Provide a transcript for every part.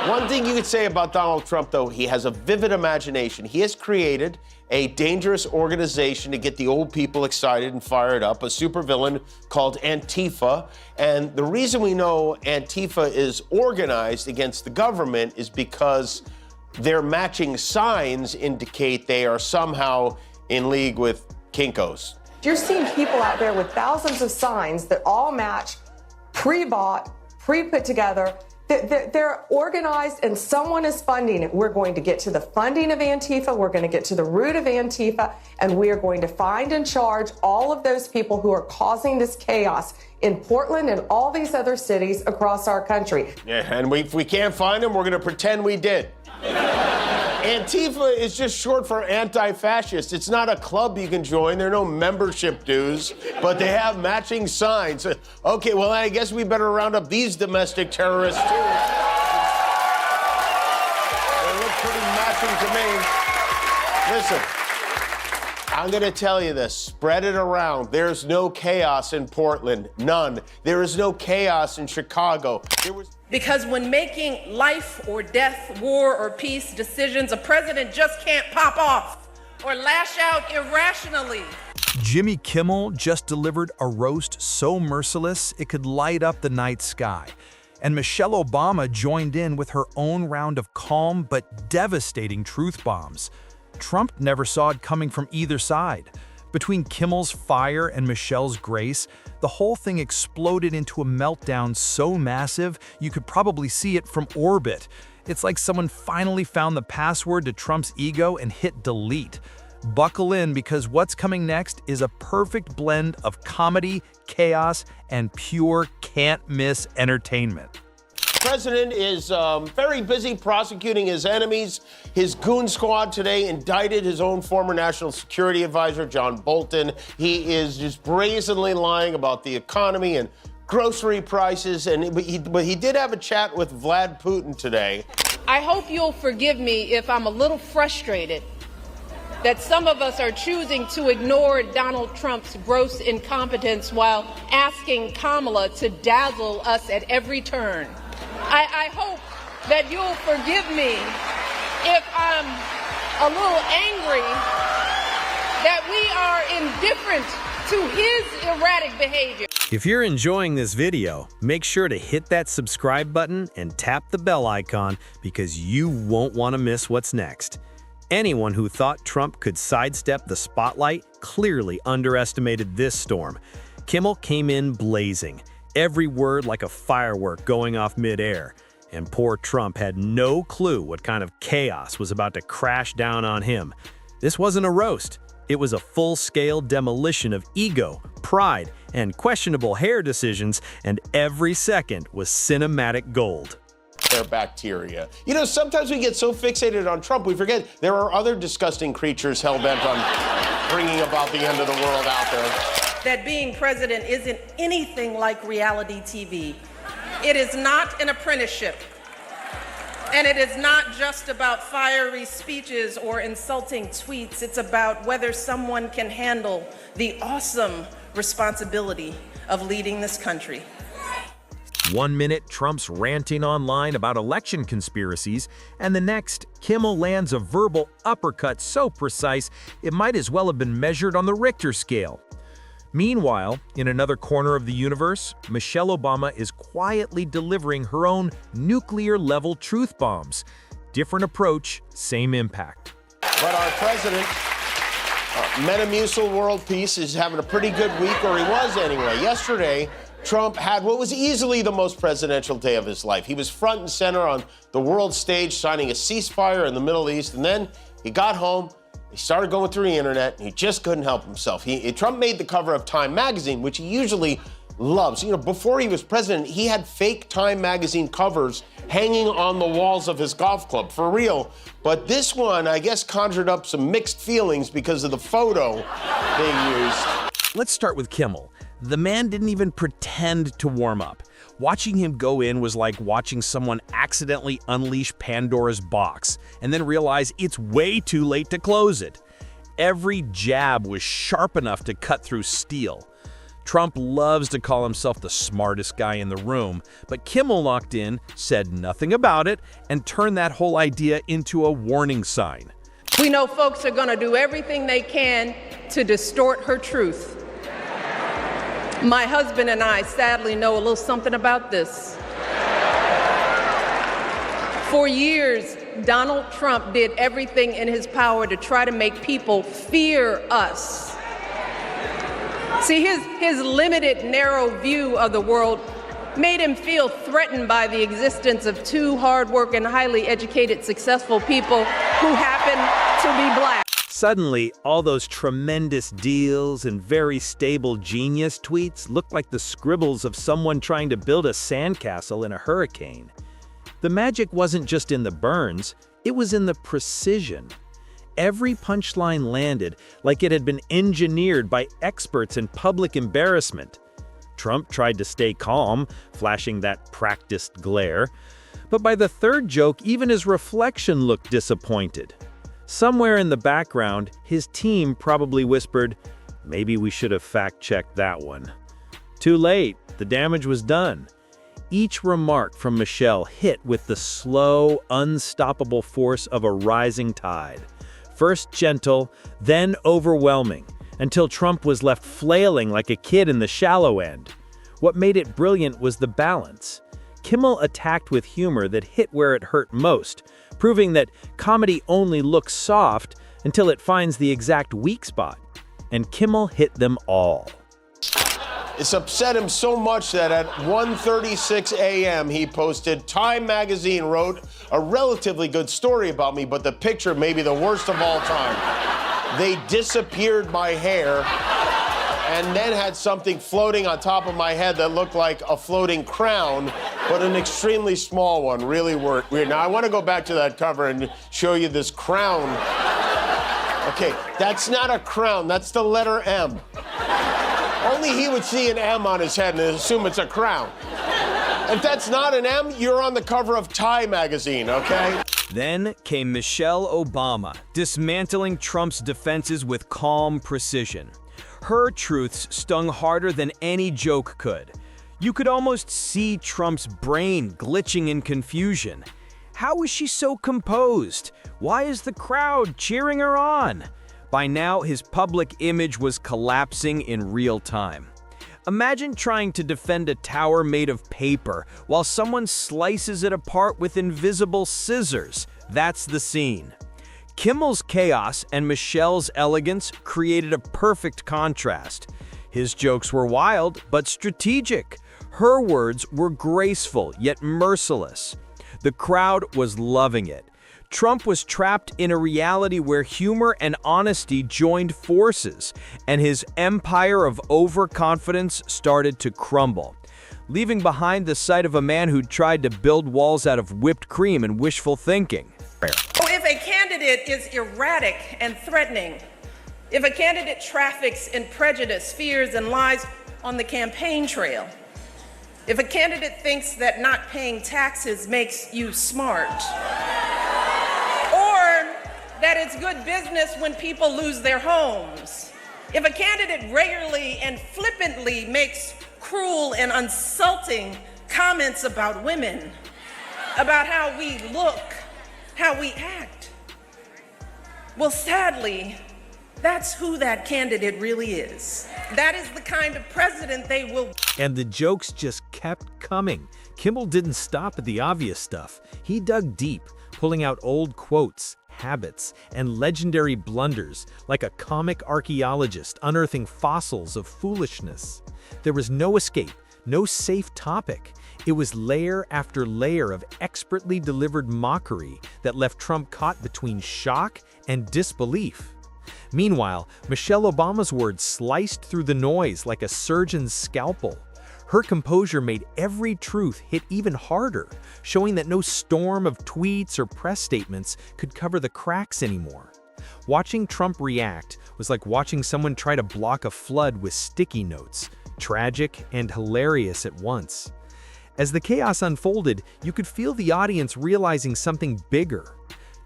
One thing you could say about Donald Trump, though, he has a vivid imagination. He has created a dangerous organization to get the old people excited and fired up, a supervillain called Antifa. And the reason we know Antifa is organized against the government is because their matching signs indicate they are somehow in league with Kinkos. You're seeing people out there with thousands of signs that all match, pre-bought, pre-put together. They're organized and someone is funding it. We're going to get to the funding of Antifa. We're going to get to the root of Antifa, and we are going to find and charge all of those people who are causing this chaos in Portland and all these other cities across our country. Yeah, and if we can't find them, we're going to pretend we did. Antifa is just short for anti-fascist. It's not a club you can join. There are no membership dues, but they have matching signs. Okay, well, I guess we better round up these domestic terrorists, too. They look pretty matching to me. Listen, I'm going to tell you this. Spread it around. There's no chaos in Portland. None. There is no chaos in Chicago. Because when making life or death, war or peace decisions, a president just can't pop off or lash out irrationally. Jimmy Kimmel just delivered a roast so merciless it could light up the night sky. And Michelle Obama joined in with her own round of calm but devastating truth bombs. Trump never saw it coming from either side. Between Kimmel's fire and Michelle's grace, the whole thing exploded into a meltdown so massive you could probably see it from orbit. It's like someone finally found the password to Trump's ego and hit delete. Buckle in, because what's coming next is a perfect blend of comedy, chaos, and pure can't-miss entertainment. The president is very busy prosecuting his enemies. His goon squad today indicted his own former national security advisor, John Bolton. He is just brazenly lying about the economy and grocery prices. But he did have a chat with Vlad Putin today. I hope you'll forgive me if I'm a little frustrated that some of us are choosing to ignore Donald Trump's gross incompetence while asking Kamala to dazzle us at every turn. I hope that you'll forgive me if I'm a little angry that we are indifferent to his erratic behavior. If you're enjoying this video, make sure to hit that subscribe button and tap the bell icon, because you won't want to miss what's next. Anyone who thought Trump could sidestep the spotlight clearly underestimated this storm. Kimmel came in blazing, every word like a firework going off midair. And poor Trump had no clue what kind of chaos was about to crash down on him. This wasn't a roast. It was a full-scale demolition of ego, pride, and questionable hair decisions, and every second was cinematic gold. Their bacteria. You know, sometimes we get so fixated on Trump, we forget there are other disgusting creatures hell-bent on bringing about the end of the world out there. That being president isn't anything like reality TV. It is not an apprenticeship. And it is not just about fiery speeches or insulting tweets. It's about whether someone can handle the awesome responsibility of leading this country. 1 minute, Trump's ranting online about election conspiracies, and the next, Kimmel lands a verbal uppercut so precise it might as well have been measured on the Richter scale. Meanwhile, in another corner of the universe, Michelle Obama is quietly delivering her own nuclear-level truth bombs. Different approach, same impact. But our president, Metamucil World Peace, is having a pretty good week, or he was anyway. Yesterday, Trump had what was easily the most presidential day of his life. He was front and center on the world stage signing a ceasefire in the Middle East, and then he got home, he started going through the internet, and he just couldn't help himself. Trump made the cover of Time magazine, which he usually loves. You know, before he was president, he had fake Time magazine covers hanging on the walls of his golf club, for real. But this one, I guess, conjured up some mixed feelings because of the photo they used. Let's start with Kimmel. The man didn't even pretend to warm up. Watching him go in was like watching someone accidentally unleash Pandora's box and then realize it's way too late to close it. Every jab was sharp enough to cut through steel. Trump loves to call himself the smartest guy in the room, but Kimmel walked in, said nothing about it, and turned that whole idea into a warning sign. We know folks are going to do everything they can to distort her truth. My husband and I sadly know a little something about this. For years, Donald Trump did everything in his power to try to make people fear us. See, his limited, narrow view of the world made him feel threatened by the existence of two hard-working, highly educated, successful people who happen to be black. Suddenly, all those tremendous deals and very stable genius tweets looked like the scribbles of someone trying to build a sandcastle in a hurricane. The magic wasn't just in the burns, it was in the precision. Every punchline landed like it had been engineered by experts in public embarrassment. Trump tried to stay calm, flashing that practiced glare. But by the third joke, even his reflection looked disappointed. Somewhere in the background, his team probably whispered, "Maybe we should have fact-checked that one." Too late, the damage was done. Each remark from Michelle hit with the slow, unstoppable force of a rising tide. First gentle, then overwhelming, until Trump was left flailing like a kid in the shallow end. What made it brilliant was the balance. Kimmel attacked with humor that hit where it hurt most, proving that comedy only looks soft until it finds the exact weak spot. And Kimmel hit them all. It's upset him so much that at 1:36 a.m. he posted, "Time magazine wrote a relatively good story about me, but the picture may be the worst of all time. They disappeared my hair and then had something floating on top of my head that looked like a floating crown, but an extremely small one. Really weird." Now, I want to go back to that cover and show you this crown. Okay, that's not a crown. That's the letter M. Only he would see an M on his head and assume it's a crown. If that's not an M, you're on the cover of Time magazine, okay? Then came Michelle Obama, dismantling Trump's defenses with calm precision. Her truths stung harder than any joke could. You could almost see Trump's brain glitching in confusion. How is she so composed? Why is the crowd cheering her on? By now, his public image was collapsing in real time. Imagine trying to defend a tower made of paper while someone slices it apart with invisible scissors. That's the scene. Kimmel's chaos and Michelle's elegance created a perfect contrast. His jokes were wild, but strategic. Her words were graceful, yet merciless. The crowd was loving it. Trump was trapped in a reality where humor and honesty joined forces, and his empire of overconfidence started to crumble, leaving behind the sight of a man who tried to build walls out of whipped cream and wishful thinking. If a candidate is erratic and threatening, if a candidate traffics in prejudice, fears, and lies on the campaign trail, if a candidate thinks that not paying taxes makes you smart, that it's good business when people lose their homes, if a candidate regularly and flippantly makes cruel and insulting comments about women, about how we look, how we act, well, sadly, that's who that candidate really is. That is the kind of president they will. And the jokes just kept coming. Kimmel didn't stop at the obvious stuff. He dug deep, pulling out old quotes, habits, and legendary blunders like a comic archaeologist unearthing fossils of foolishness. There was no escape, no safe topic. It was layer after layer of expertly delivered mockery that left Trump caught between shock and disbelief. Meanwhile, Michelle Obama's words sliced through the noise like a surgeon's scalpel. Her composure made every truth hit even harder, showing that no storm of tweets or press statements could cover the cracks anymore. Watching Trump react was like watching someone try to block a flood with sticky notes, tragic and hilarious at once. As the chaos unfolded, you could feel the audience realizing something bigger.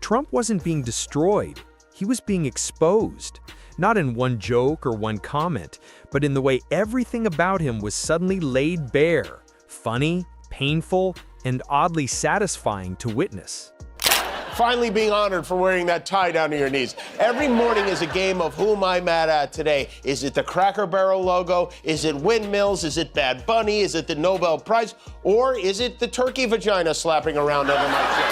Trump wasn't being destroyed, he was being exposed. not in one joke or one comment, but in the way everything about him was suddenly laid bare, funny, painful, and oddly satisfying to witness. Finally being honored for wearing that tie down to your knees. Every morning is a game of who am I mad at today? Is it the Cracker Barrel logo? Is it windmills? Is it Bad Bunny? Is it the Nobel Prize? Or is it the turkey vagina slapping around over my chin?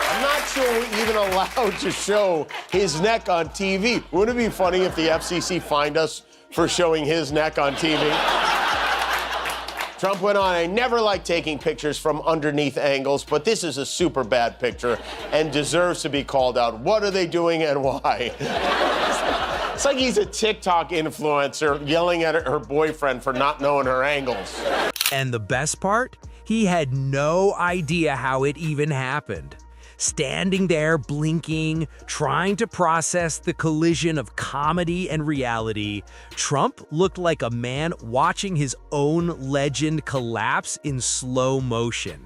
I'm not sure we're even allowed to show his neck on TV. Wouldn't it be funny if the FCC fined us for showing his neck on TV? Trump went on, I never like taking pictures from underneath angles, but this is a super bad picture and deserves to be called out. What are they doing and why? It's like he's a TikTok influencer yelling at her boyfriend for not knowing her angles. And the best part? He had no idea how it even happened. Standing there blinking, trying to process the collision of comedy and reality, Trump looked like a man watching his own legend collapse in slow motion.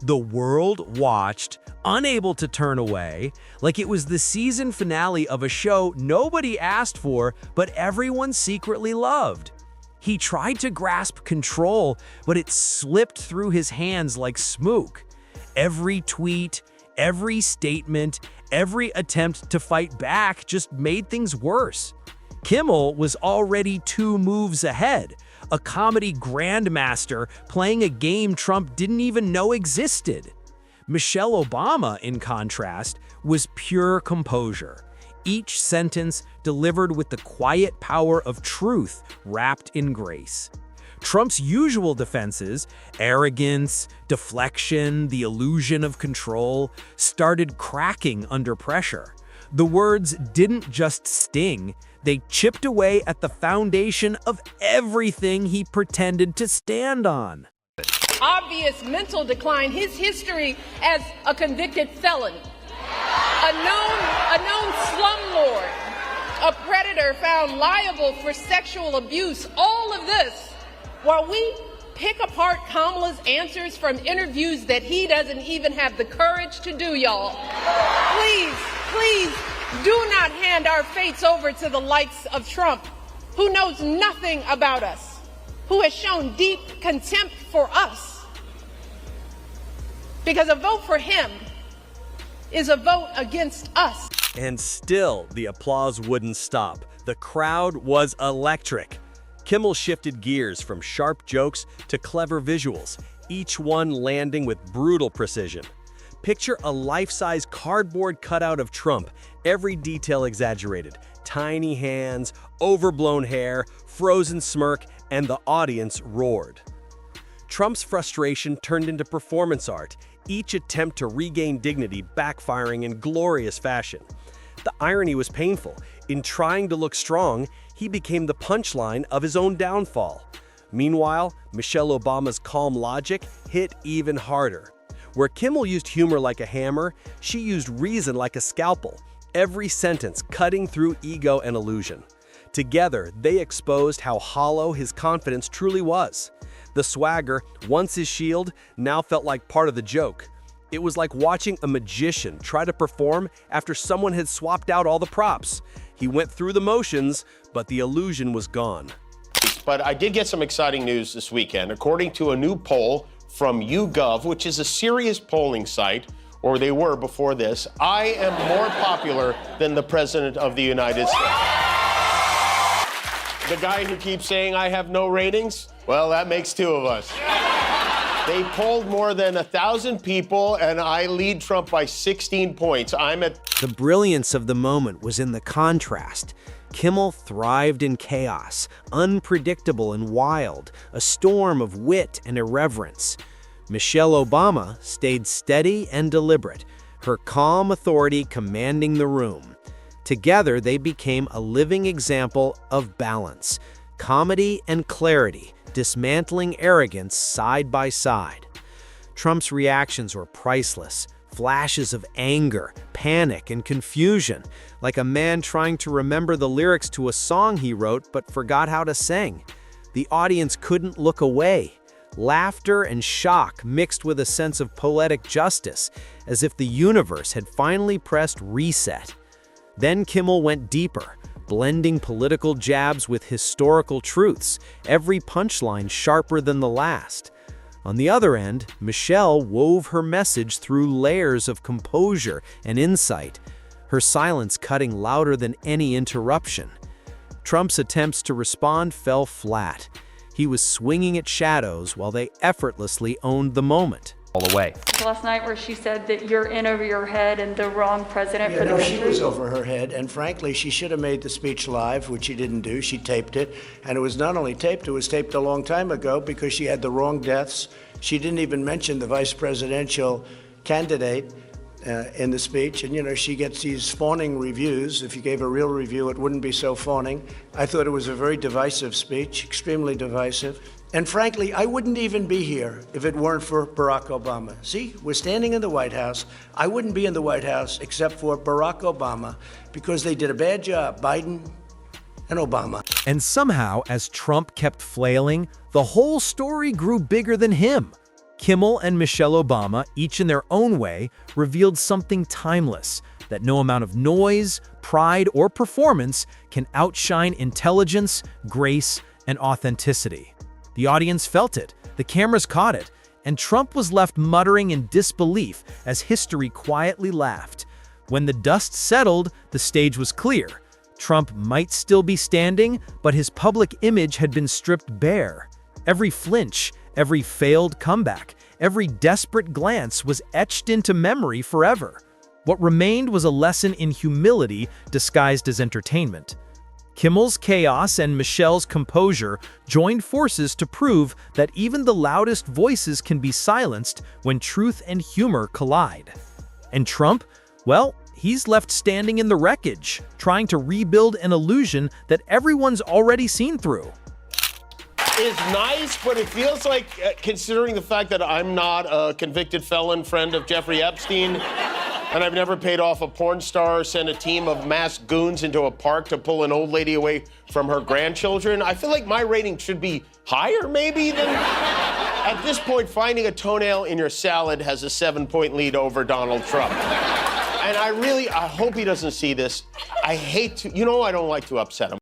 The world watched, unable to turn away, like it was the season finale of a show nobody asked for, but everyone secretly loved. He tried to grasp control, but it slipped through his hands like smoke. Every tweet, every statement, every attempt to fight back just made things worse. Kimmel was already 2 moves ahead, a comedy grandmaster playing a game Trump didn't even know existed. Michelle Obama, in contrast, was pure composure, each sentence delivered with the quiet power of truth wrapped in grace. Trump's usual defenses, arrogance, deflection, the illusion of control, started cracking under pressure. The words didn't just sting, they chipped away at the foundation of everything he pretended to stand on. Obvious mental decline, his history as a convicted felon, a known slumlord, a predator found liable for sexual abuse, all of this while we pick apart Kamala's answers from interviews that he doesn't even have the courage to do, y'all. Please, do not hand our fates over to the likes of Trump, who knows nothing about us, who has shown deep contempt for us. Because a vote for him is a vote against us. And still, the applause wouldn't stop. The crowd was electric. Kimmel shifted gears from sharp jokes to clever visuals, each one landing with brutal precision. Picture a life-size cardboard cutout of Trump, every detail exaggerated. Tiny hands, overblown hair, frozen smirk, and the audience roared. Trump's frustration turned into performance art, each attempt to regain dignity backfiring in glorious fashion. The irony was painful. In trying to look strong, he became the punchline of his own downfall. Meanwhile, Michelle Obama's calm logic hit even harder. Where Kimmel used humor like a hammer, she used reason like a scalpel, every sentence cutting through ego and illusion. Together, they exposed how hollow his confidence truly was. The swagger, once his shield, now felt like part of the joke. It was like watching a magician try to perform after someone had swapped out all the props. He went through the motions, but the illusion was gone. But I did get some exciting news this weekend. According to a new poll from YouGov, which is a serious polling site, or they were before this, I am more popular than the President of the United States. The guy who keeps saying I have no ratings? Well, that makes 2 of us. They polled more than 1,000 people, and I lead Trump by 16 points. The brilliance of the moment was in the contrast. Kimmel thrived in chaos, unpredictable and wild, a storm of wit and irreverence. Michelle Obama stayed steady and deliberate, her calm authority commanding the room. Together, they became a living example of balance, comedy and clarity, dismantling arrogance side by side. Trump's reactions were priceless, flashes of anger, panic, and confusion, like a man trying to remember the lyrics to a song he wrote but forgot how to sing. The audience couldn't look away. laughter and shock mixed with a sense of poetic justice, as if the universe had finally pressed reset. Then Kimmel went deeper, blending political jabs with historical truths, every punchline sharper than the last. On the other end, Michelle wove her message through layers of composure and insight, her silence cutting louder than any interruption. Trump's attempts to respond fell flat. He was swinging at shadows while they effortlessly owned the moment. All the way. Last night where she said that you're in over your head and the wrong president for the country. She was over her head, and frankly, she should have made the speech live, which she didn't do. She taped it, and it was not only taped, it was taped a long time ago because she had the wrong deaths. She didn't even mention the vice presidential candidate in the speech, and she gets these fawning reviews. If you gave a real review, it wouldn't be so fawning. I thought it was a very divisive speech, extremely divisive. And frankly, I wouldn't even be here if it weren't for Barack Obama. See, we're standing in the White House. I wouldn't be in the White House except for Barack Obama because they did a bad job, Biden and Obama. And somehow, as Trump kept flailing, the whole story grew bigger than him. Kimmel and Michelle Obama, each in their own way, revealed something timeless, that no amount of noise, pride, or performance can outshine intelligence, grace, and authenticity. The audience felt it, the cameras caught it, and Trump was left muttering in disbelief as history quietly laughed. When the dust settled, the stage was clear. Trump might still be standing, but his public image had been stripped bare. Every flinch, every failed comeback, every desperate glance was etched into memory forever. What remained was a lesson in humility disguised as entertainment. Kimmel's chaos and Michelle's composure joined forces to prove that even the loudest voices can be silenced when truth and humor collide. And Trump? Well, he's left standing in the wreckage, trying to rebuild an illusion that everyone's already seen through. Is nice, but it feels like, considering the fact that I'm not a convicted felon friend of Jeffrey Epstein, and I've never paid off a porn star or sent a team of masked goons into a park to pull an old lady away from her grandchildren, I feel like my rating should be higher, maybe, than... At this point, finding a toenail in your salad has a 7-point lead over Donald Trump. And I hope he doesn't see this. I hate to, I don't like to upset him.